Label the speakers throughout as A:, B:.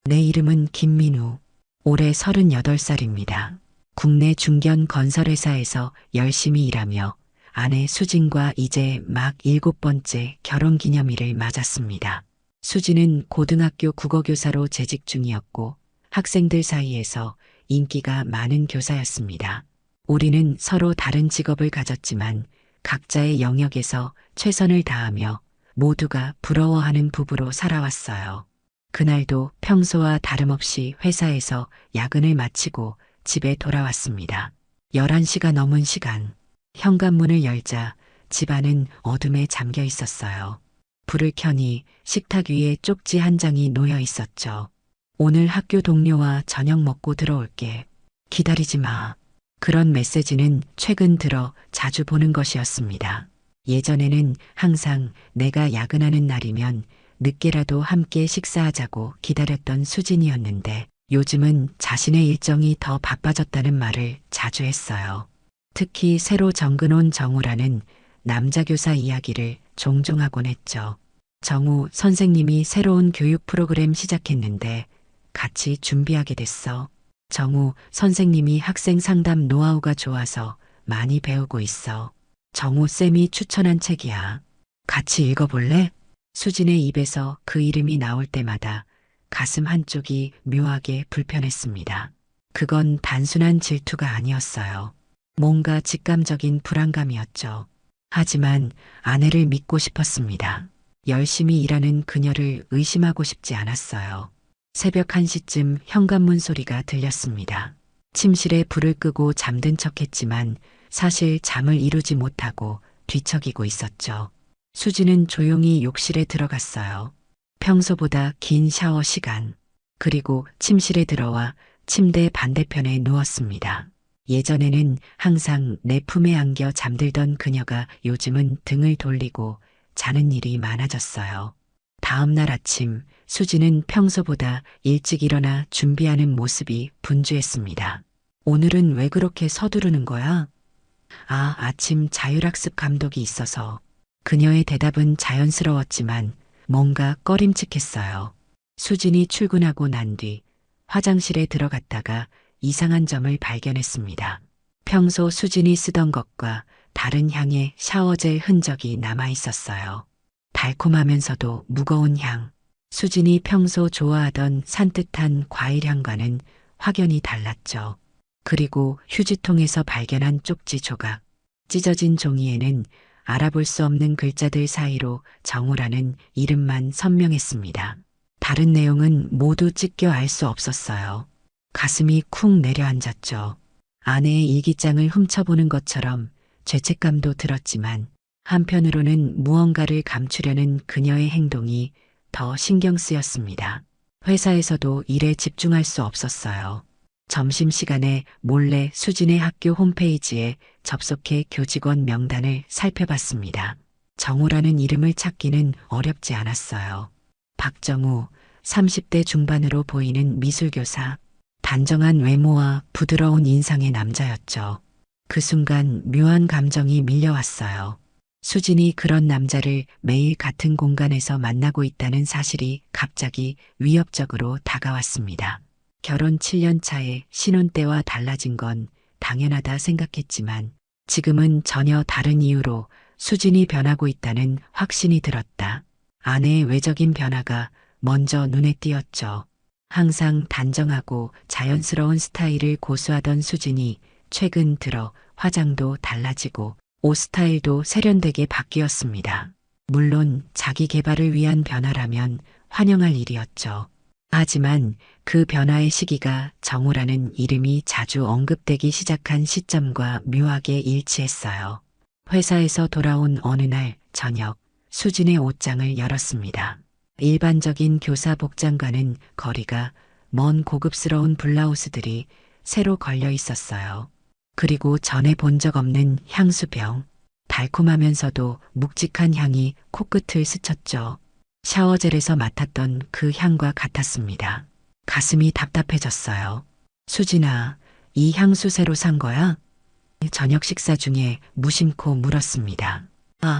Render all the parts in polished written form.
A: 내 이름은 김민우. 올해 38살입니다. 국내 중견 건설회사에서 열심히 일하며 아내 수진과 이제 막 7번째 결혼기념일을 맞았습니다. 수진은 고등학교 국어교사로 재직 중이었고 학생들 사이에서 인기가 많은 교사였습니다. 우리는 서로 다른 직업을 가졌지만 각자의 영역에서 최선을 다하며 모두가 부러워하는 부부로 살아왔어요. 그날도 평소와 다름없이 회사에서 야근을 마치고 집에 돌아왔습니다. 11시가 넘은 시간, 현관문을 열자 집안은 어둠에 잠겨 있었어요. 불을 켜니 식탁 위에 쪽지 한 장이 놓여 있었죠. 오늘 학교 동료와 저녁 먹고 들어올게. 기다리지 마. 그런 메시지는 최근 들어 자주 보는 것이었습니다. 예전에는 항상 내가 야근하는 날이면 늦게라도 함께 식사하자고 기다렸던 수진이었는데 요즘은 자신의 일정이 더 바빠졌다는 말을 자주 했어요. 특히 새로 정근 온 정우라는 남자 교사 이야기를 종종 하곤 했죠. 정우 선생님이 새로운 교육 프로그램 시작했는데 같이 준비하게 됐어. 정우 선생님이 학생 상담 노하우가 좋아서 많이 배우고 있어. 정우 쌤이 추천한 책이야. 같이 읽어볼래? 수진의 입에서 그 이름이 나올 때마다 가슴 한쪽이 묘하게 불편했습니다. 그건 단순한 질투가 아니었어요. 뭔가 직감적인 불안감이었죠. 하지만 아내를 믿고 싶었습니다. 열심히 일하는 그녀를 의심하고 싶지 않았어요. 새벽 1시쯤 현관문 소리가 들렸습니다. 침실에 불을 끄고 잠든 척했지만 사실 잠을 이루지 못하고 뒤척이고 있었죠. 수지는 조용히 욕실에 들어갔어요. 평소보다 긴 샤워 시간, 그리고 침실에 들어와 침대 반대편에 누웠습니다. 예전에는 항상 내 품에 안겨 잠들던 그녀가 요즘은 등을 돌리고 자는 일이 많아졌어요. 다음 날 아침 수지는 평소보다 일찍 일어나 준비하는 모습이 분주했습니다. 오늘은 왜 그렇게 서두르는 거야? 아침 자율학습 감독이 있어서. 그녀의 대답은 자연스러웠지만 뭔가 꺼림칙했어요. 수진이 출근하고 난 뒤 화장실에 들어갔다가 이상한 점을 발견했습니다. 평소 수진이 쓰던 것과 다른 향의 샤워젤 흔적이 남아 있었어요. 달콤하면서도 무거운 향. 수진이 평소 좋아하던 산뜻한 과일 향과는 확연히 달랐죠. 그리고 휴지통에서 발견한 쪽지 조각. 찢어진 종이에는 알아볼 수 없는 글자들 사이로 정우라는 이름만 선명했습니다. 다른 내용은 모두 찢겨 알 수 없었어요. 가슴이 쿵 내려앉았죠. 아내의 일기장을 훔쳐보는 것처럼 죄책감도 들었지만 한편으로는 무언가를 감추려는 그녀의 행동이 더 신경 쓰였습니다. 회사에서도 일에 집중할 수 없었어요. 점심시간에 몰래 수진의 학교 홈페이지에 접속해 교직원 명단을 살펴봤습니다. 정우라는 이름을 찾기는 어렵지 않았어요. 박정우, 30대 중반으로 보이는 미술교사, 단정한 외모와 부드러운 인상의 남자였죠. 그 순간 묘한 감정이 밀려왔어요. 수진이 그런 남자를 매일 같은 공간에서 만나고 있다는 사실이 갑자기 위협적으로 다가왔습니다. 결혼 7년 차에 신혼 때와 달라진 건 당연하다 생각했지만 지금은 전혀 다른 이유로 수진이 변하고 있다는 확신이 들었다. 아내의 외적인 변화가 먼저 눈에 띄었죠. 항상 단정하고 자연스러운 스타일을 고수하던 수진이 최근 들어 화장도 달라지고 옷 스타일도 세련되게 바뀌었습니다. 물론 자기 개발을 위한 변화라면 환영할 일이었죠. 하지만 그 변화의 시기가 정우라는 이름이 자주 언급되기 시작한 시점과 묘하게 일치했어요. 회사에서 돌아온 어느 날 저녁, 수진의 옷장을 열었습니다. 일반적인 교사 복장과는 거리가 먼 고급스러운 블라우스들이 새로 걸려 있었어요. 그리고 전에 본 적 없는 향수병, 달콤하면서도 묵직한 향이 코끝을 스쳤죠. 샤워젤에서 맡았던 그 향과 같았습니다. 가슴이 답답해졌어요. 수진아, 이 향수 새로 산 거야? 저녁 식사 중에 무심코 물었습니다.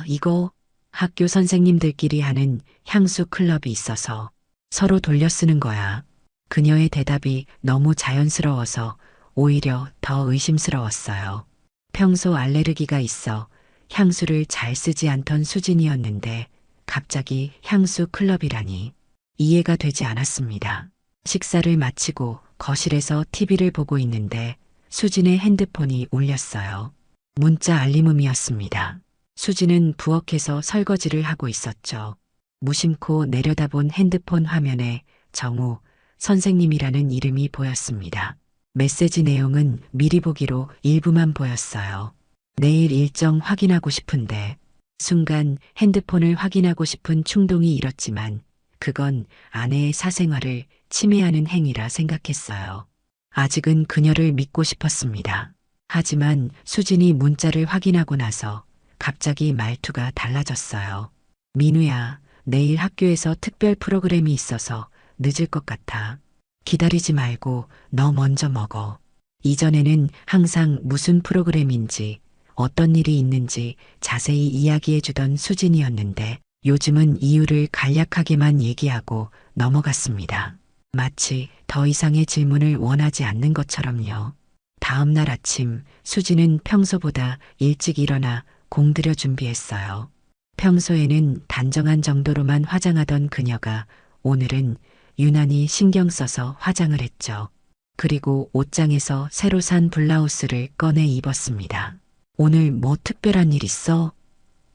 A: 이거 학교 선생님들끼리 하는 향수 클럽이 있어서 서로 돌려 쓰는 거야. 그녀의 대답이 너무 자연스러워서 오히려 더 의심스러웠어요. 평소 알레르기가 있어 향수를 잘 쓰지 않던 수진이었는데 갑자기 향수 클럽이라니 이해가 되지 않았습니다. 식사를 마치고 거실에서 TV를 보고 있는데 수진의 핸드폰이 울렸어요. 문자 알림음이었습니다. 수진은 부엌에서 설거지를 하고 있었죠. 무심코 내려다본 핸드폰 화면에 정우 선생님이라는 이름이 보였습니다. 메시지 내용은 미리 보기로 일부만 보였어요. 내일 일정 확인하고 싶은데 순간 핸드폰을 확인하고 싶은 충동이 일었지만 그건 아내의 사생활을 침해하는 행위라 생각했어요. 아직은 그녀를 믿고 싶었습니다. 하지만 수진이 문자를 확인하고 나서 갑자기 말투가 달라졌어요. 민우야, 내일 학교에서 특별 프로그램이 있어서 늦을 것 같아. 기다리지 말고 너 먼저 먹어. 이전에는 항상 무슨 프로그램인지 어떤 일이 있는지 자세히 이야기해 주던 수진이었는데 요즘은 이유를 간략하게만 얘기하고 넘어갔습니다. 마치 더 이상의 질문을 원하지 않는 것처럼요. 다음 날 아침 수진은 평소보다 일찍 일어나 공들여 준비했어요. 평소에는 단정한 정도로만 화장하던 그녀가 오늘은 유난히 신경 써서 화장을 했죠. 그리고 옷장에서 새로 산 블라우스를 꺼내 입었습니다. 오늘 뭐 특별한 일 있어?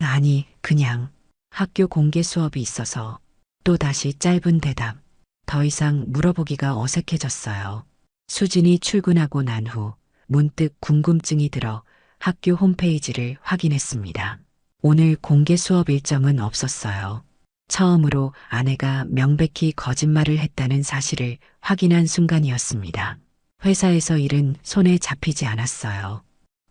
A: 아니, 그냥 학교 공개 수업이 있어서. 또 다시 짧은 대답. 더 이상 물어보기가 어색해졌어요. 수진이 출근하고 난 후 문득 궁금증이 들어 학교 홈페이지를 확인했습니다. 오늘 공개 수업 일정은 없었어요. 처음으로 아내가 명백히 거짓말을 했다는 사실을 확인한 순간이었습니다. 회사에서 일은 손에 잡히지 않았어요.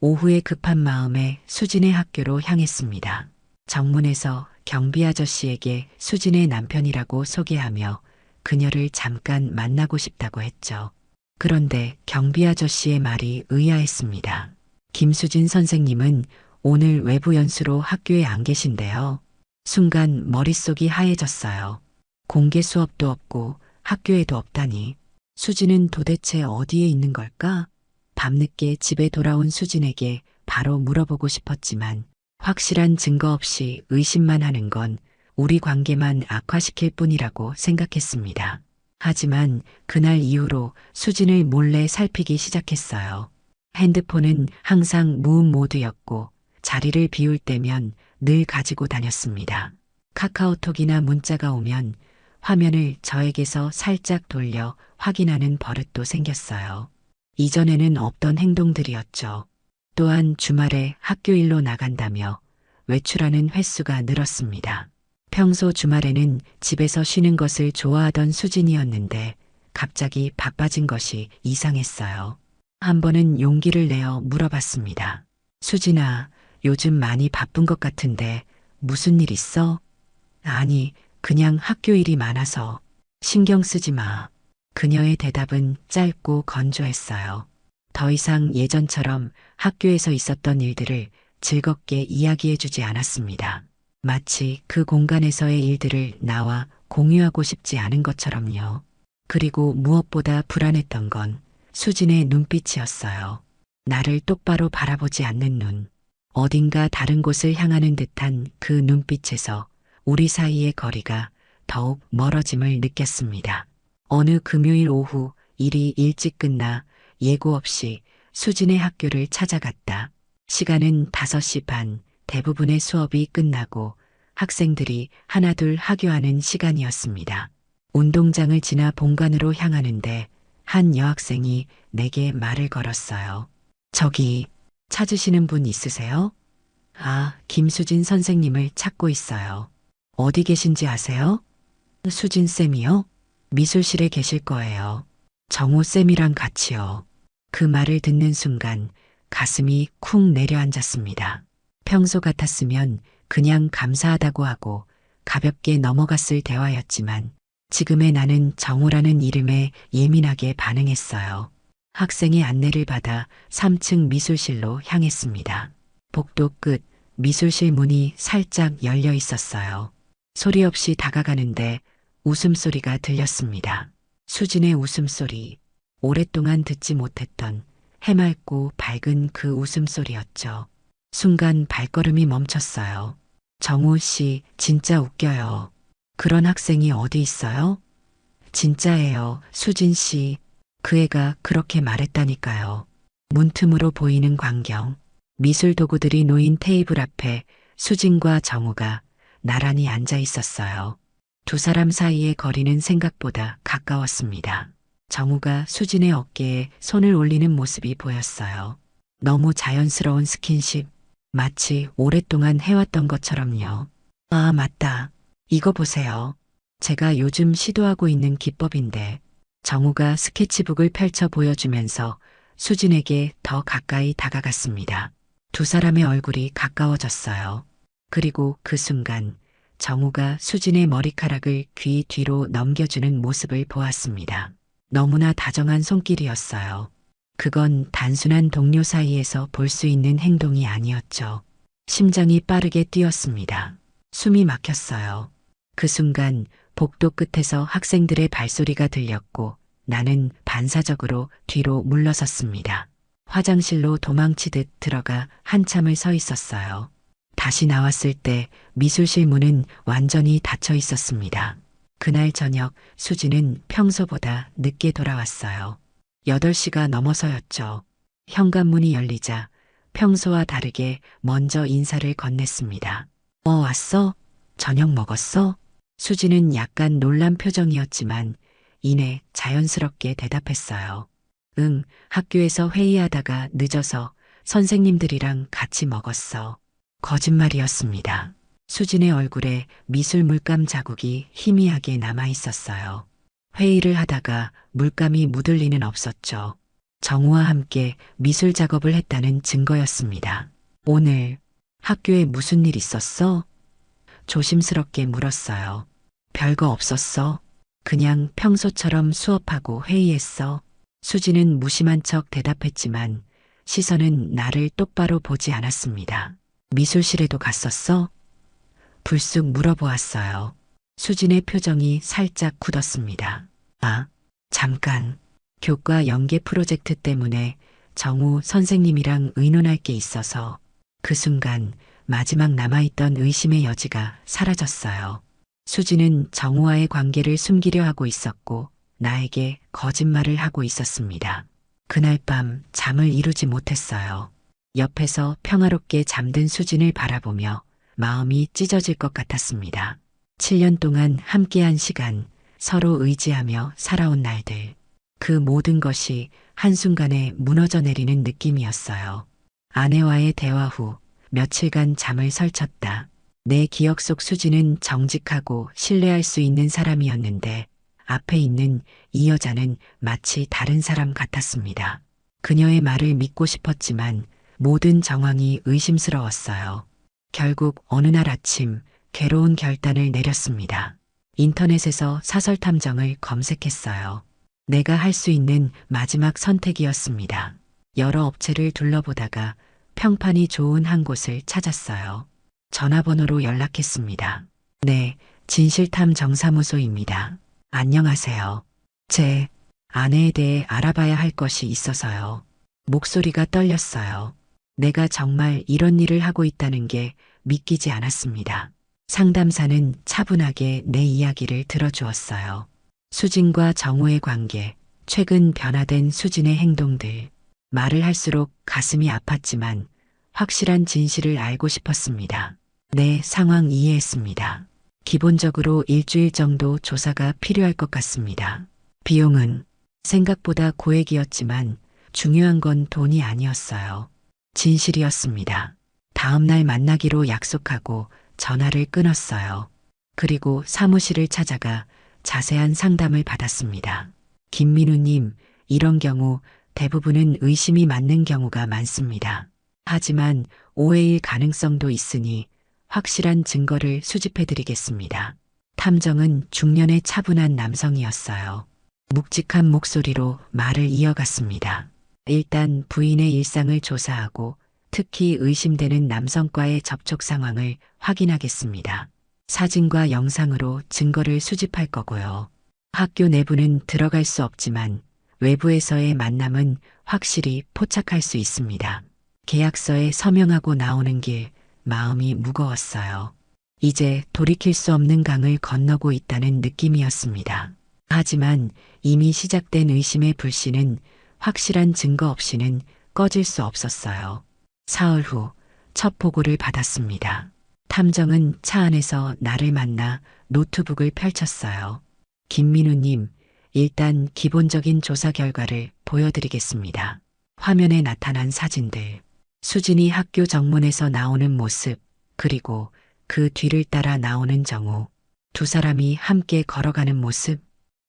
A: 오후에 급한 마음에 수진의 학교로 향했습니다. 정문에서 경비 아저씨에게 수진의 남편이라고 소개하며 그녀를 잠깐 만나고 싶다고 했죠. 그런데 경비 아저씨의 말이 의아했습니다. 김수진 선생님은 오늘 외부 연수로 학교에 안 계신데요. 순간 머릿속이 하얘졌어요. 공개 수업도 없고 학교에도 없다니. 수진은 도대체 어디에 있는 걸까? 밤늦게 집에 돌아온 수진에게 바로 물어보고 싶었지만 확실한 증거 없이 의심만 하는 건 우리 관계만 악화시킬 뿐이라고 생각했습니다. 하지만 그날 이후로 수진을 몰래 살피기 시작했어요. 핸드폰은 항상 무음 모드였고 자리를 비울 때면 늘 가지고 다녔습니다. 카카오톡이나 문자가 오면 화면을 저에게서 살짝 돌려 확인하는 버릇도 생겼어요. 이전에는 없던 행동들이었죠. 또한 주말에 학교 일로 나간다며 외출하는 횟수가 늘었습니다. 평소 주말에는 집에서 쉬는 것을 좋아하던 수진이었는데 갑자기 바빠진 것이 이상했어요. 한 번은 용기를 내어 물어봤습니다. 수진아, 요즘 많이 바쁜 것 같은데 무슨 일 있어? 아니, 그냥 학교 일이 많아서. 신경 쓰지 마. 그녀의 대답은 짧고 건조했어요. 더 이상 예전처럼 학교에서 있었던 일들을 즐겁게 이야기해 주지 않았습니다. 마치 그 공간에서의 일들을 나와 공유하고 싶지 않은 것처럼요. 그리고 무엇보다 불안했던 건 수진의 눈빛이었어요. 나를 똑바로 바라보지 않는 눈. 어딘가 다른 곳을 향하는 듯한 그 눈빛에서 우리 사이의 거리가 더욱 멀어짐을 느꼈습니다. 어느 금요일 오후 일이 일찍 끝나 예고 없이 수진의 학교를 찾아갔다. 시간은 5시 반, 대부분의 수업이 끝나고 학생들이 하나둘 하교하는 시간이었습니다. 운동장을 지나 본관으로 향하는데 한 여학생이 내게 말을 걸었어요. 저기 찾으시는 분 있으세요? 아, 김수진 선생님을 찾고 있어요. 어디 계신지 아세요? 수진 쌤이요? 미술실에 계실 거예요. 정호 쌤이랑 같이요. 그 말을 듣는 순간 가슴이 쿵 내려앉았습니다. 평소 같았으면 그냥 감사하다고 하고 가볍게 넘어갔을 대화였지만 지금의 나는 정호라는 이름에 예민하게 반응했어요. 학생의 안내를 받아 3층 미술실로 향했습니다. 복도 끝 미술실 문이 살짝 열려 있었어요. 소리 없이 다가가는데 웃음소리가 들렸습니다. 수진의 웃음소리. 오랫동안 듣지 못했던 해맑고 밝은 그 웃음소리였죠. 순간 발걸음이 멈췄어요. 정우 씨, 진짜 웃겨요. 그런 학생이 어디 있어요? 진짜예요, 수진 씨. 그 애가 그렇게 말했다니까요. 문틈으로 보이는 광경. 미술 도구들이 놓인 테이블 앞에 수진과 정우가 나란히 앉아 있었어요. 두 사람 사이의 거리는 생각보다 가까웠습니다. 정우가 수진의 어깨에 손을 올리는 모습이 보였어요. 너무 자연스러운 스킨십, 마치 오랫동안 해왔던 것처럼요. 아, 맞다. 이거 보세요. 제가 요즘 시도하고 있는 기법인데, 정우가 스케치북을 펼쳐 보여주면서 수진에게 더 가까이 다가갔습니다. 두 사람의 얼굴이 가까워졌어요. 그리고 그 순간 정우가 수진의 머리카락을 귀 뒤로 넘겨주는 모습을 보았습니다. 너무나 다정한 손길이었어요. 그건 단순한 동료 사이에서 볼 수 있는 행동이 아니었죠. 심장이 빠르게 뛰었습니다. 숨이 막혔어요. 그 순간 복도 끝에서 학생들의 발소리가 들렸고 나는 반사적으로 뒤로 물러섰습니다. 화장실로 도망치듯 들어가 한참을 서 있었어요. 다시 나왔을 때 미술실 문은 완전히 닫혀 있었습니다. 그날 저녁 수지는 평소보다 늦게 돌아왔어요. 8시가 넘어서였죠. 현관문이 열리자 평소와 다르게 먼저 인사를 건넸습니다. 왔어? 저녁 먹었어? 수지는 약간 놀란 표정이었지만 이내 자연스럽게 대답했어요. 응, 학교에서 회의하다가 늦어서 선생님들이랑 같이 먹었어. 거짓말이었습니다. 수진의 얼굴에 미술 물감 자국이 희미하게 남아 있었어요. 회의를 하다가 물감이 묻을 리는 없었죠. 정우와 함께 미술 작업을 했다는 증거였습니다. 오늘 학교에 무슨 일 있었어? 조심스럽게 물었어요. 별거 없었어. 그냥 평소처럼 수업하고 회의했어. 수지는 무심한 척 대답했지만 시선은 나를 똑바로 보지 않았습니다. 미술실에도 갔었어? 불쑥 물어보았어요. 수진의 표정이 살짝 굳었습니다. 아, 잠깐. 교과 연계 프로젝트 때문에 정우 선생님이랑 의논할 게 있어서 그 순간 마지막 남아있던 의심의 여지가 사라졌어요. 수지는 정우와의 관계를 숨기려 하고 있었고 나에게 거짓말을 하고 있었습니다. 그날 밤 잠을 이루지 못했어요. 옆에서 평화롭게 잠든 수진을 바라보며 마음이 찢어질 것 같았습니다. 7년 동안 함께한 시간, 서로 의지하며 살아온 날들. 그 모든 것이 한순간에 무너져 내리는 느낌이었어요. 아내와의 대화 후 며칠간 잠을 설쳤다. 내 기억 속 수지는 정직하고 신뢰할 수 있는 사람이었는데 앞에 있는 이 여자는 마치 다른 사람 같았습니다. 그녀의 말을 믿고 싶었지만 모든 정황이 의심스러웠어요. 결국 어느 날 아침 괴로운 결단을 내렸습니다. 인터넷에서 사설 탐정을 검색했어요. 내가 할 수 있는 마지막 선택이었습니다. 여러 업체를 둘러보다가 평판이 좋은 한 곳을 찾았어요. 전화번호로 연락했습니다. 네, 진실탐정사무소입니다. 안녕하세요. 제 아내에 대해 알아봐야 할 것이 있어서요. 목소리가 떨렸어요. 내가 정말 이런 일을 하고 있다는 게 믿기지 않았습니다. 상담사는 차분하게 내 이야기를 들어주었어요. 수진과 정우의 관계, 최근 변화된 수진의 행동들. 말을 할수록 가슴이 아팠지만 확실한 진실을 알고 싶었습니다. 내 상황 이해했습니다. 기본적으로 일주일 정도 조사가 필요할 것 같습니다. 비용은 생각보다 고액이었지만 중요한 건 돈이 아니었어요. 진실이었습니다. 다음 날 만나기로 약속하고 전화를 끊었어요. 그리고 사무실을 찾아가 자세한 상담을 받았습니다. 김민우님, 이런 경우 대부분은 의심이 맞는 경우가 많습니다. 하지만 오해일 가능성도 있으니 확실한 증거를 수집해드리겠습니다. 탐정은 중년의 차분한 남성이었어요. 묵직한 목소리로 말을 이어갔습니다. 일단 부인의 일상을 조사하고 특히 의심되는 남성과의 접촉 상황을 확인하겠습니다. 사진과 영상으로 증거를 수집할 거고요. 학교 내부는 들어갈 수 없지만 외부에서의 만남은 확실히 포착할 수 있습니다. 계약서에 서명하고 나오는 길, 마음이 무거웠어요. 이제 돌이킬 수 없는 강을 건너고 있다는 느낌이었습니다. 하지만 이미 시작된 의심의 불씨는 확실한 증거 없이는 꺼질 수 없었어요. 사흘 후 첫 보고를 받았습니다. 탐정은 차 안에서 나를 만나 노트북을 펼쳤어요. 김민우님, 일단 기본적인 조사 결과를 보여드리겠습니다. 화면에 나타난 사진들, 수진이 학교 정문에서 나오는 모습, 그리고 그 뒤를 따라 나오는 정우, 두 사람이 함께 걸어가는 모습,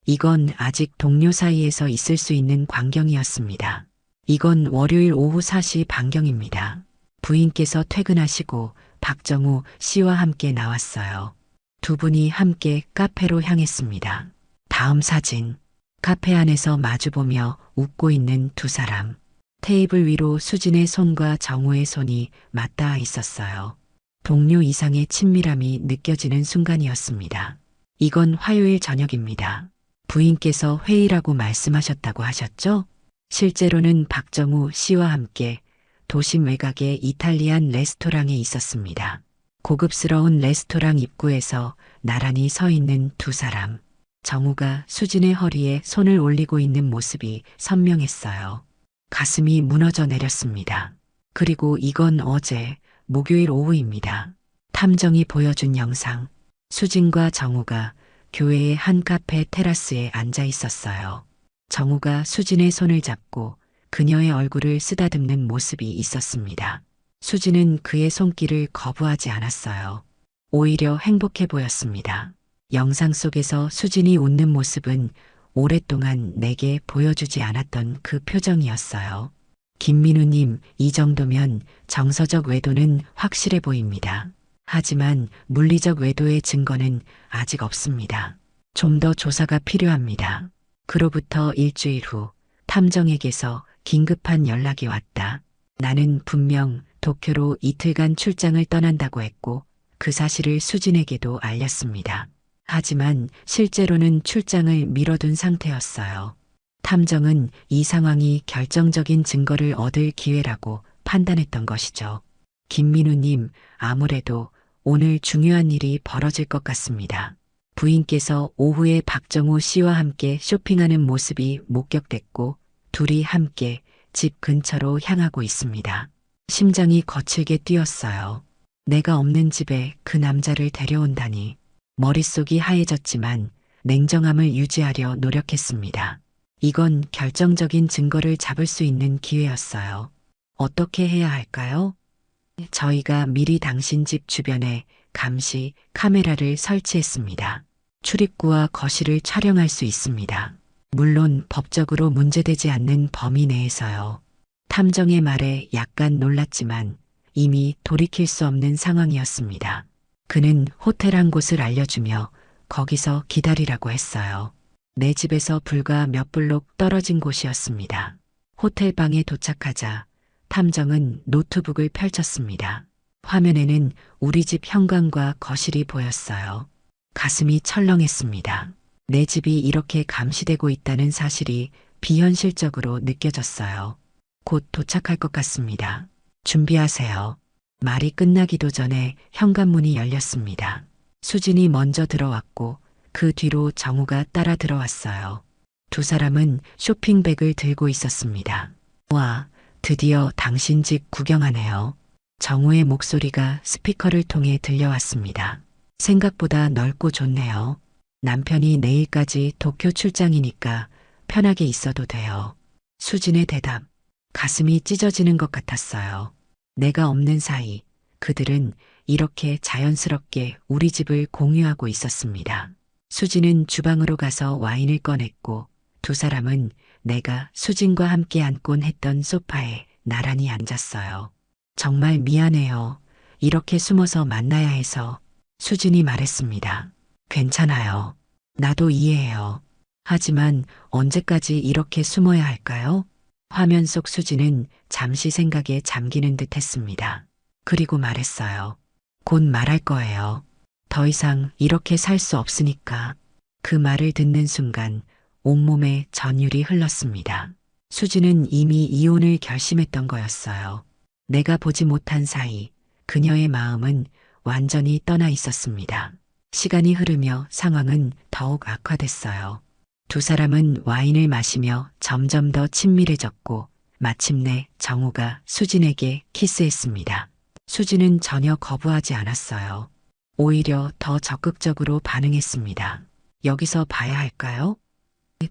A: 이건 아직 동료 사이에서 있을 수 있는 광경이었습니다. 이건 월요일 오후 4시 반경입니다. 부인께서 퇴근하시고 박정우 씨와 함께 나왔어요. 두 분이 함께 카페로 향했습니다. 다음 사진. 카페 안에서 마주보며 웃고 있는 두 사람. 테이블 위로 수진의 손과 정우의 손이 맞닿아 있었어요. 동료 이상의 친밀함이 느껴지는 순간이었습니다. 이건 화요일 저녁입니다. 부인께서 회의라고 말씀하셨다고 하셨죠? 실제로는 박정우 씨와 함께 도심 외곽의 이탈리안 레스토랑에 있었습니다. 고급스러운 레스토랑 입구에서 나란히 서 있는 두 사람. 정우가 수진의 허리에 손을 올리고 있는 모습이 선명했어요. 가슴이 무너져 내렸습니다. 그리고 이건 어제 목요일 오후입니다. 탐정이 보여준 영상. 수진과 정우가 교회의 한 카페 테라스에 앉아 있었어요. 정우가 수진의 손을 잡고 그녀의 얼굴을 쓰다듬는 모습이 있었습니다. 수진은 그의 손길을 거부하지 않았어요. 오히려 행복해 보였습니다. 영상 속에서 수진이 웃는 모습은 오랫동안 내게 보여주지 않았던 그 표정이었어요. 김민우님, 이 정도면 정서적 외도는 확실해 보입니다. 하지만 물리적 외도의 증거는 아직 없습니다. 좀 더 조사가 필요합니다. 그로부터 일주일 후 탐정에게서 긴급한 연락이 왔다. 나는 분명 도쿄로 이틀간 출장을 떠난다고 했고 그 사실을 수진에게도 알렸습니다. 하지만 실제로는 출장을 미뤄둔 상태였어요. 탐정은 이 상황이 결정적인 증거를 얻을 기회라고 판단했던 것이죠. 김민우님, 아무래도 오늘 중요한 일이 벌어질 것 같습니다. 부인께서 오후에 박정우 씨와 함께 쇼핑하는 모습이 목격됐고 둘이 함께 집 근처로 향하고 있습니다. 심장이 거칠게 뛰었어요. 내가 없는 집에 그 남자를 데려온다니. 머릿속이 하얘졌지만 냉정함을 유지하려 노력했습니다. 이건 결정적인 증거를 잡을 수 있는 기회였어요. 어떻게 해야 할까요? 저희가 미리 당신 집 주변에 감시 카메라를 설치했습니다. 출입구와 거실을 촬영할 수 있습니다. 물론 법적으로 문제되지 않는 범위 내에서요. 탐정의 말에 약간 놀랐지만 이미 돌이킬 수 없는 상황이었습니다. 그는 호텔 한 곳을 알려주며 거기서 기다리라고 했어요. 내 집에서 불과 몇 블록 떨어진 곳이었습니다. 호텔 방에 도착하자 탐정은 노트북을 펼쳤습니다. 화면에는 우리 집 현관과 거실이 보였어요. 가슴이 철렁했습니다. 내 집이 이렇게 감시되고 있다는 사실이 비현실적으로 느껴졌어요. 곧 도착할 것 같습니다. 준비하세요. 말이 끝나기도 전에 현관문이 열렸습니다. 수진이 먼저 들어왔고 그 뒤로 정우가 따라 들어왔어요. 두 사람은 쇼핑백을 들고 있었습니다. 와, 드디어 당신 집 구경하네요. 정우의 목소리가 스피커를 통해 들려왔습니다. 생각보다 넓고 좋네요. 남편이 내일까지 도쿄 출장이니까 편하게 있어도 돼요. 수진의 대답, 가슴이 찢어지는 것 같았어요. 내가 없는 사이 그들은 이렇게 자연스럽게 우리 집을 공유하고 있었습니다. 수진은 주방으로 가서 와인을 꺼냈고 두 사람은 내가 수진과 함께 앉곤 했던 소파에 나란히 앉았어요. 정말 미안해요. 이렇게 숨어서 만나야 해서. 수진이 말했습니다. 괜찮아요. 나도 이해해요. 하지만 언제까지 이렇게 숨어야 할까요? 화면 속 수진은 잠시 생각에 잠기는 듯 했습니다. 그리고 말했어요. 곧 말할 거예요. 더 이상 이렇게 살 수 없으니까. 그 말을 듣는 순간 온몸에 전율이 흘렀습니다. 수지는 이미 이혼을 결심했던 거였어요. 내가 보지 못한 사이 그녀의 마음은 완전히 떠나 있었습니다. 시간이 흐르며 상황은 더욱 악화됐어요. 두 사람은 와인을 마시며 점점 더 친밀해졌고 마침내 정우가 수진에게 키스했습니다. 수진은 전혀 거부하지 않았어요. 오히려 더 적극적으로 반응했습니다. 여기서 봐야 할까요?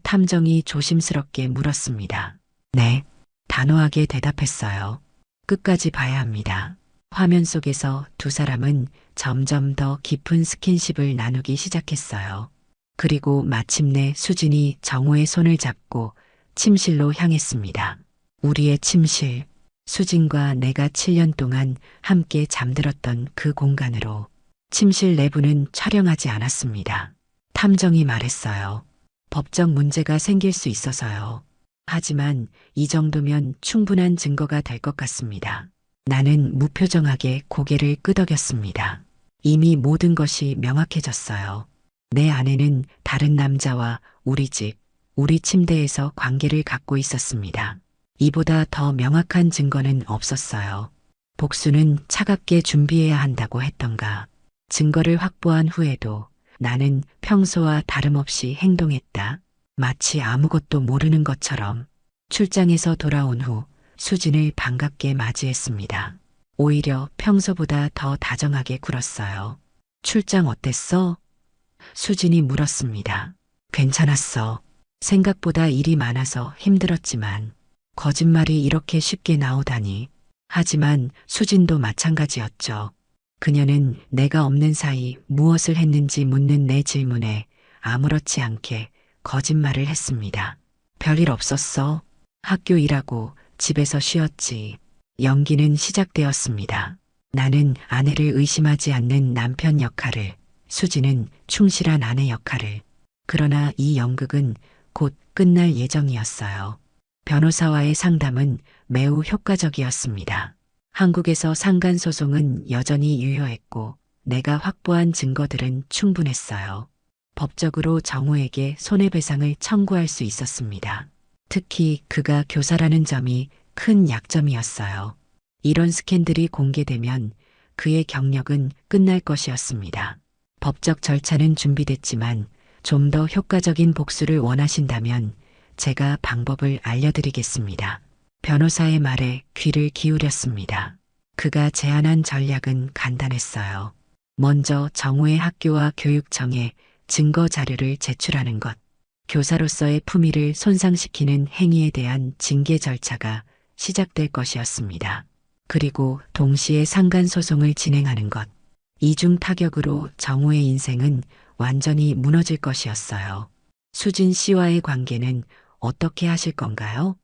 A: 탐정이 조심스럽게 물었습니다. 네, 단호하게 대답했어요. 끝까지 봐야 합니다. 화면 속에서 두 사람은 점점 더 깊은 스킨십을 나누기 시작했어요. 그리고 마침내 수진이 정우의 손을 잡고 침실로 향했습니다. 우리의 침실, 수진과 내가 7년 동안 함께 잠들었던 그 공간으로. 침실 내부는 촬영하지 않았습니다. 탐정이 말했어요. 법적 문제가 생길 수 있어서요. 하지만 이 정도면 충분한 증거가 될 것 같습니다. 나는 무표정하게 고개를 끄덕였습니다. 이미 모든 것이 명확해졌어요. 내 아내는 다른 남자와 우리 집, 우리 침대에서 관계를 갖고 있었습니다. 이보다 더 명확한 증거는 없었어요. 복수는 차갑게 준비해야 한다고 했던가. 증거를 확보한 후에도 나는 평소와 다름없이 행동했다. 마치 아무것도 모르는 것처럼. 출장에서 돌아온 후 수진을 반갑게 맞이했습니다. 오히려 평소보다 더 다정하게 굴었어요. 출장 어땠어? 수진이 물었습니다. 괜찮았어. 생각보다 일이 많아서 힘들었지만 거짓말이 이렇게 쉽게 나오다니. 하지만 수진도 마찬가지였죠. 그녀는 내가 없는 사이 무엇을 했는지 묻는 내 질문에 아무렇지 않게 거짓말을 했습니다. 별일 없었어. 학교 일하고 집에서 쉬었지. 연기는 시작되었습니다. 나는 아내를 의심하지 않는 남편 역할을, 수지는 충실한 아내 역할을. 그러나 이 연극은 곧 끝날 예정이었어요. 변호사와의 상담은 매우 효과적이었습니다. 한국에서 상간소송은 여전히 유효했고 내가 확보한 증거들은 충분했어요. 법적으로 정우에게 손해배상을 청구할 수 있었습니다. 특히 그가 교사라는 점이 큰 약점이었어요. 이런 스캔들이 공개되면 그의 경력은 끝날 것이었습니다. 법적 절차는 준비됐지만 좀 더 효과적인 복수를 원하신다면 제가 방법을 알려드리겠습니다. 변호사의 말에 귀를 기울였습니다. 그가 제안한 전략은 간단했어요. 먼저 정우의 학교와 교육청에 증거 자료를 제출하는 것. 교사로서의 품위를 손상시키는 행위에 대한 징계 절차가 시작될 것이었습니다. 그리고 동시에 상간소송을 진행하는 것. 이중 타격으로 정우의 인생은 완전히 무너질 것이었어요. 수진 씨와의 관계는 어떻게 하실 건가요?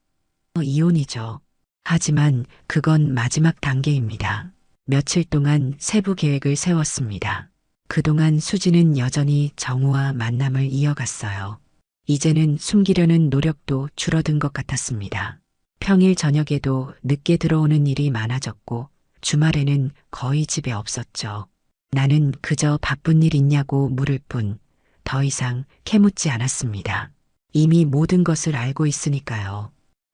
A: 이혼이죠. 하지만 그건 마지막 단계입니다. 며칠 동안 세부 계획을 세웠습니다. 그동안 수진은 여전히 정우와 만남을 이어갔어요. 이제는 숨기려는 노력도 줄어든 것 같았습니다. 평일 저녁에도 늦게 들어오는 일이 많아졌고 주말에는 거의 집에 없었죠. 나는 그저 바쁜 일 있냐고 물을 뿐 더 이상 캐묻지 않았습니다. 이미 모든 것을 알고 있으니까요.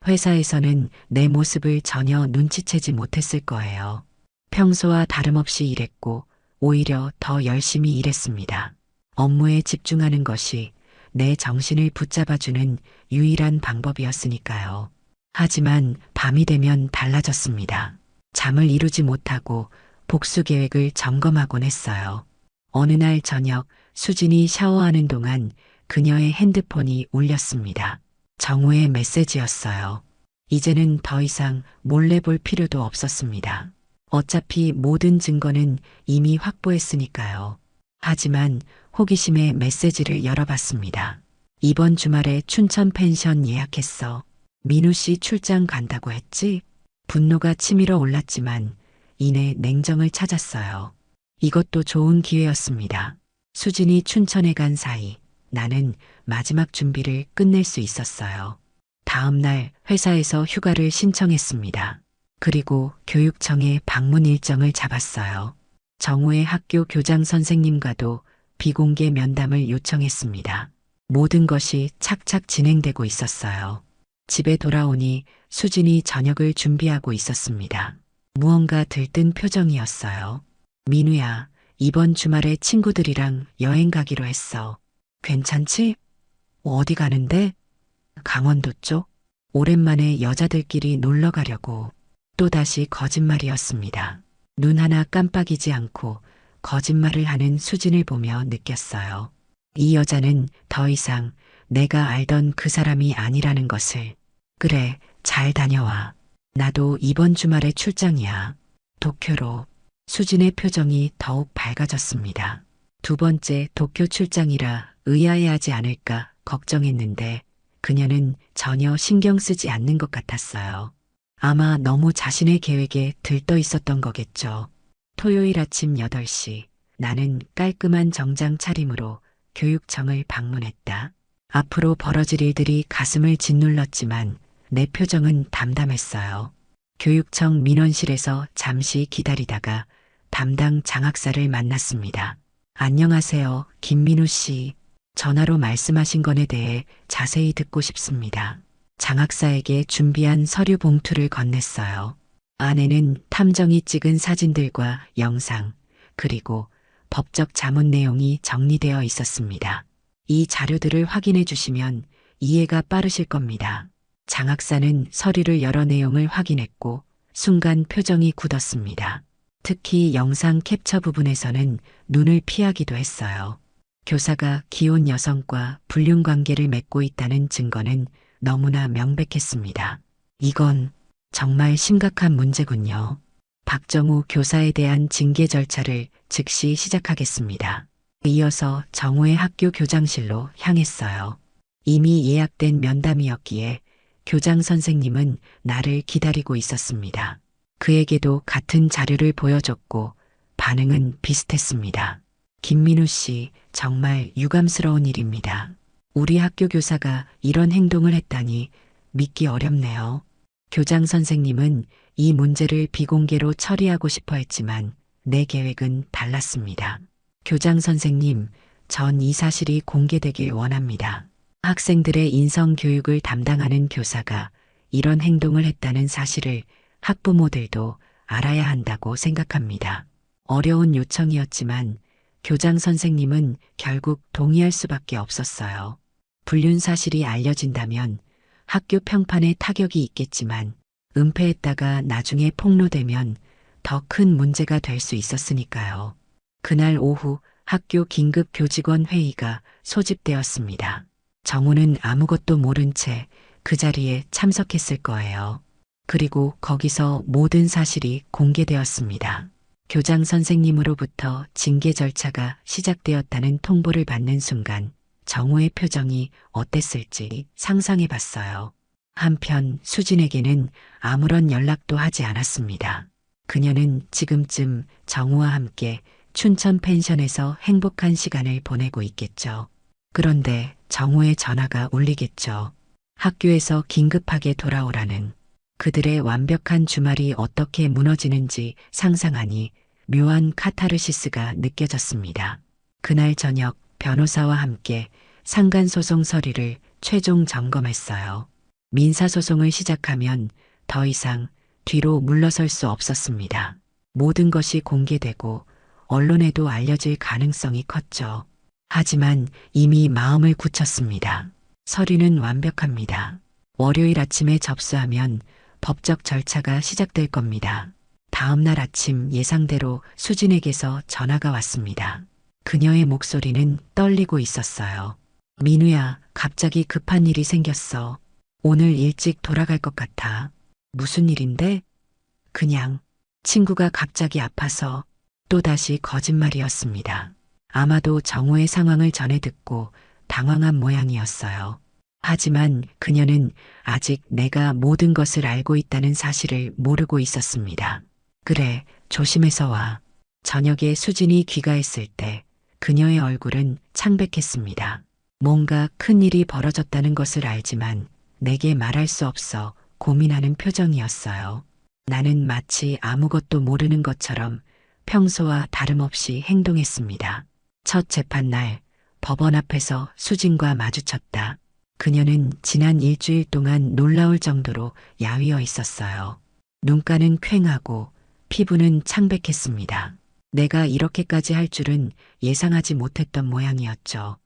A: 회사에서는 내 모습을 전혀 눈치채지 못했을 거예요. 평소와 다름없이 일했고 오히려 더 열심히 일했습니다. 업무에 집중하는 것이 내 정신을 붙잡아주는 유일한 방법이었으니까요. 하지만 밤이 되면 달라졌습니다. 잠을 이루지 못하고 복수 계획을 점검하곤 했어요. 어느 날 저녁 수진이 샤워하는 동안 그녀의 핸드폰이 울렸습니다. 정우의 메시지였어요. 이제는 더 이상 몰래 볼 필요도 없었습니다. 어차피 모든 증거는 이미 확보했으니까요. 하지만 호기심에 메시지를 열어봤습니다. 이번 주말에 춘천 펜션 예약했어. 민우 씨 출장 간다고 했지? 분노가 치밀어 올랐지만 이내 냉정을 찾았어요. 이것도 좋은 기회였습니다. 수진이 춘천에 간 사이 나는 마지막 준비를 끝낼 수 있었어요. 다음 날 회사에서 휴가를 신청했습니다. 그리고 교육청에 방문 일정을 잡았어요. 정우의 학교 교장 선생님과도 비공개 면담을 요청했습니다. 모든 것이 착착 진행되고 있었어요. 집에 돌아오니 수진이 저녁을 준비하고 있었습니다. 무언가 들뜬 표정이었어요. 민우야, 이번 주말에 친구들이랑 여행 가기로 했어. 괜찮지? 어디 가는데? 강원도 쪽? 오랜만에 여자들끼리 놀러 가려고. 또다시 거짓말이었습니다. 눈 하나 깜빡이지 않고 거짓말을 하는 수진을 보며 느꼈어요. 이 여자는 더 이상 내가 알던 그 사람이 아니라는 것을. 그래, 잘 다녀와. 나도 이번 주말에 출장이야. 도쿄로. 수진의 표정이 더욱 밝아졌습니다. 두 번째 도쿄 출장이라 의아해하지 않을까 걱정했는데 그녀는 전혀 신경 쓰지 않는 것 같았어요. 아마 너무 자신의 계획에 들떠 있었던 거겠죠. 토요일 아침 8시 나는 깔끔한 정장 차림으로 교육청을 방문했다. 앞으로 벌어질 일들이 가슴을 짓눌렀지만 내 표정은 담담했어요. 교육청 민원실에서 잠시 기다리다가 담당 장학사를 만났습니다. 안녕하세요, 김민우 씨. 전화로 말씀하신 건에 대해 자세히 듣고 싶습니다. 장학사에게 준비한 서류 봉투를 건넸어요. 안에는 탐정이 찍은 사진들과 영상, 그리고 법적 자문 내용이 정리되어 있었습니다. 이 자료들을 확인해 주시면 이해가 빠르실 겁니다. 장학사는 서류를 열어 내용을 확인했고 순간 표정이 굳었습니다. 특히 영상 캡처 부분에서는 눈을 피하기도 했어요. 교사가 기혼 여성과 불륜 관계를 맺고 있다는 증거는 너무나 명백했습니다. 이건 정말 심각한 문제군요. 박정우 교사에 대한 징계 절차를 즉시 시작하겠습니다. 이어서 정우의 학교 교장실로 향했어요. 이미 예약된 면담이었기에 교장 선생님은 나를 기다리고 있었습니다. 그에게도 같은 자료를 보여줬고 반응은 비슷했습니다. 김민우 씨, 정말 유감스러운 일입니다. 우리 학교 교사가 이런 행동을 했다니 믿기 어렵네요. 교장 선생님은 이 문제를 비공개로 처리하고 싶어 했지만 내 계획은 달랐습니다. 교장 선생님, 전 이 사실이 공개되길 원합니다. 학생들의 인성 교육을 담당하는 교사가 이런 행동을 했다는 사실을 학부모들도 알아야 한다고 생각합니다. 어려운 요청이었지만 교장 선생님은 결국 동의할 수밖에 없었어요. 불륜 사실이 알려진다면 학교 평판에 타격이 있겠지만 은폐했다가 나중에 폭로되면 더 큰 문제가 될 수 있었으니까요. 그날 오후 학교 긴급 교직원 회의가 소집되었습니다. 정우는 아무것도 모른 채 그 자리에 참석했을 거예요. 그리고 거기서 모든 사실이 공개되었습니다. 교장 선생님으로부터 징계 절차가 시작되었다는 통보를 받는 순간 정우의 표정이 어땠을지 상상해 봤어요. 한편 수진에게는 아무런 연락도 하지 않았습니다. 그녀는 지금쯤 정우와 함께 춘천 펜션에서 행복한 시간을 보내고 있겠죠. 그런데 정우의 전화가 울리겠죠. 학교에서 긴급하게 돌아오라는. 그들의 완벽한 주말이 어떻게 무너지는지 상상하니 묘한 카타르시스가 느껴졌습니다. 그날 저녁 변호사와 함께 상간소송 서류를 최종 점검했어요. 민사소송을 시작하면 더 이상 뒤로 물러설 수 없었습니다. 모든 것이 공개되고 언론에도 알려질 가능성이 컸죠. 하지만 이미 마음을 굳혔습니다. 서류는 완벽합니다. 월요일 아침에 접수하면 법적 절차가 시작될 겁니다. 다음 날 아침 예상대로 수진에게서 전화가 왔습니다. 그녀의 목소리는 떨리고 있었어요. 민우야, 갑자기 급한 일이 생겼어. 오늘 일찍 돌아갈 것 같아. 무슨 일인데? 그냥 친구가 갑자기 아파서. 또다시 거짓말이었습니다. 아마도 정우의 상황을 전해 듣고 당황한 모양이었어요. 하지만 그녀는 아직 내가 모든 것을 알고 있다는 사실을 모르고 있었습니다. 그래, 조심해서 와. 저녁에 수진이 귀가했을 때 그녀의 얼굴은 창백했습니다. 뭔가 큰 일이 벌어졌다는 것을 알지만 내게 말할 수 없어 고민하는 표정이었어요. 나는 마치 아무것도 모르는 것처럼 평소와 다름없이 행동했습니다. 첫 재판날 법원 앞에서 수진과 마주쳤다. 그녀는 지난 일주일 동안 놀라울 정도로 야위어 있었어요. 눈가는 퀭하고 피부는 창백했습니다. 내가 이렇게까지 할 줄은 예상하지 못했던 모양이었죠.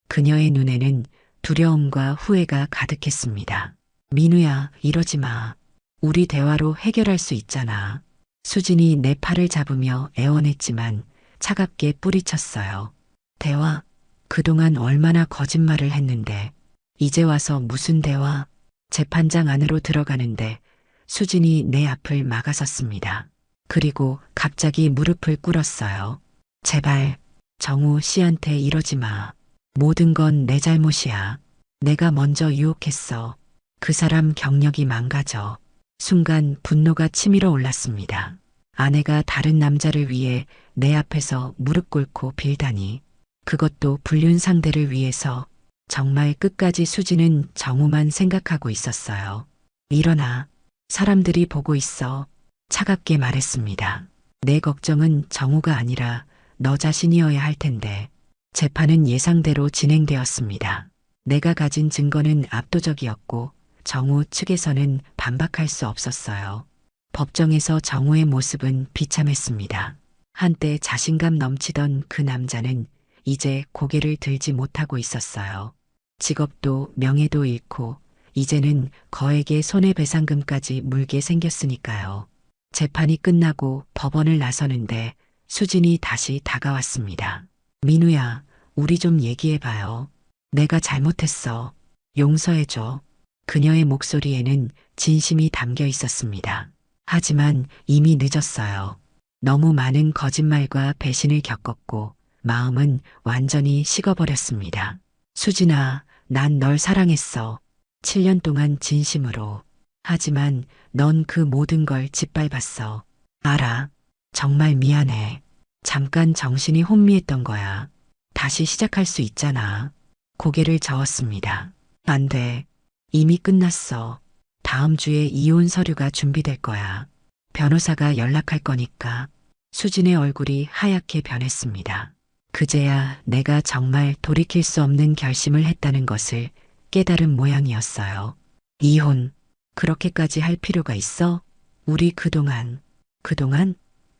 A: 그녀의 눈에는 두려움과 후회가 가득했습니다. 민우야, 이러지 마. 우리 대화로 해결할 수 있잖아. 수진이 내 팔을 잡으며 애원했지만 차갑게 뿌리쳤어요. 대화? 그동안 얼마나 거짓말을 했는데 이제 와서 무슨 대화? 재판장 안으로 들어가는데 수진이 내 앞을 막아섰습니다. 그리고 갑자기 무릎을 꿇었어요. 제발 정우 씨한테 이러지 마. 모든 건 내 잘못이야. 내가 먼저 유혹했어. 그 사람 경력이 망가져. 순간 분노가 치밀어 올랐습니다. 아내가 다른 남자를 위해 내 앞에서 무릎 꿇고 빌다니. 그것도 불륜 상대를 위해서. 정말 끝까지 수지는 정우만 생각하고 있었어요. 일어나. 사람들이 보고 있어. 차갑게 말했습니다. 내 걱정은 정우가 아니라 너 자신이어야 할 텐데. 재판은 예상대로 진행되었습니다. 내가 가진 증거는 압도적이었고 정우 측에서는 반박할 수 없었어요. 법정에서 정우의 모습은 비참했습니다. 한때 자신감 넘치던 그 남자는 이제 고개를 들지 못하고 있었어요. 직업도 명예도 잃고 이제는 거액의 손해배상금까지 물게 생겼으니까요. 재판이 끝나고 법원을 나서는데 수진이 다시 다가왔습니다. 민우야, 우리 좀 얘기해봐요. 내가 잘못했어. 용서해줘. 그녀의 목소리에는 진심이 담겨 있었습니다. 하지만 이미 늦었어요. 너무 많은 거짓말과 배신을 겪었고 마음은 완전히 식어버렸습니다. 수진아, 난 널 사랑했어. 7년 동안 진심으로. 하지만 넌 그 모든 걸 짓밟았어. 알아. 정말 미안해. 잠깐 정신이 혼미했던 거야. 다시 시작할 수 있잖아. 고개를 저었습니다. 안 돼. 이미 끝났어. 다음 주에 이혼 서류가 준비될 거야. 변호사가 연락할 거니까. 수진의 얼굴이 하얗게 변했습니다. 그제야 내가 정말 돌이킬 수 없는 결심을 했다는 것을 깨달은 모양이었어요. 이혼, 그렇게까지 할 필요가 있어? 우리 그동안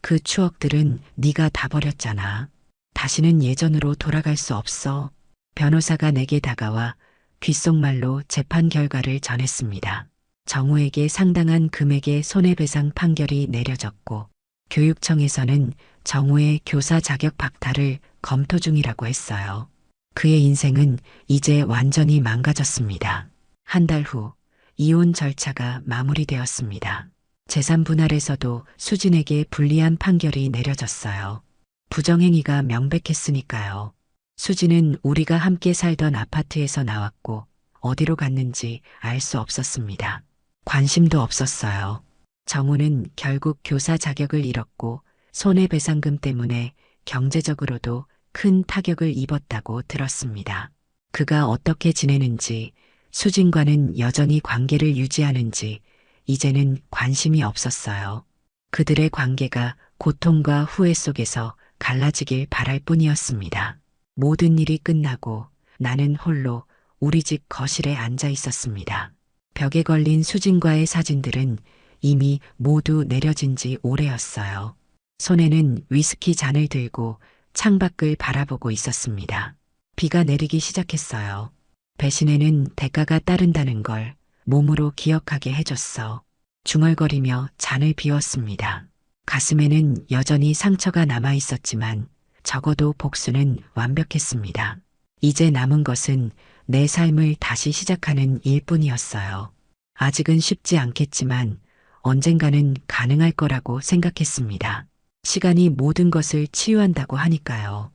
A: 그 추억들은 네가 다 버렸잖아. 다시는 예전으로 돌아갈 수 없어. 변호사가 내게 다가와 귓속말로 재판 결과를 전했습니다. 정우에게 상당한 금액의 손해배상 판결이 내려졌고 교육청에서는 정우의 교사 자격 박탈을 검토 중이라고 했어요. 그의 인생은 이제 완전히 망가졌습니다. 한 달 후 이혼 절차가 마무리되었습니다. 재산 분할에서도 수진에게 불리한 판결이 내려졌어요. 부정행위가 명백했으니까요. 수진은 우리가 함께 살던 아파트에서 나왔고 어디로 갔는지 알 수 없었습니다. 관심도 없었어요. 정우는 결국 교사 자격을 잃었고 손해배상금 때문에 경제적으로도 큰 타격을 입었다고 들었습니다. 그가 어떻게 지내는지, 수진과는 여전히 관계를 유지하는지 이제는 관심이 없었어요. 그들의 관계가 고통과 후회 속에서 갈라지길 바랄 뿐이었습니다. 모든 일이 끝나고 나는 홀로 우리 집 거실에 앉아 있었습니다. 벽에 걸린 수진과의 사진들은 이미 모두 내려진 지 오래였어요. 손에는 위스키 잔을 들고 창밖을 바라보고 있었습니다. 비가 내리기 시작했어요. 배신에는 대가가 따른다는 걸 몸으로 기억하게 해줬어. 중얼거리며 잔을 비웠습니다. 가슴에는 여전히 상처가 남아 있었지만 적어도 복수는 완벽했습니다. 이제 남은 것은 내 삶을 다시 시작하는 일뿐이었어요. 아직은 쉽지 않겠지만 언젠가는 가능할 거라고 생각했습니다. 시간이 모든 것을 치유한다고 하니까요.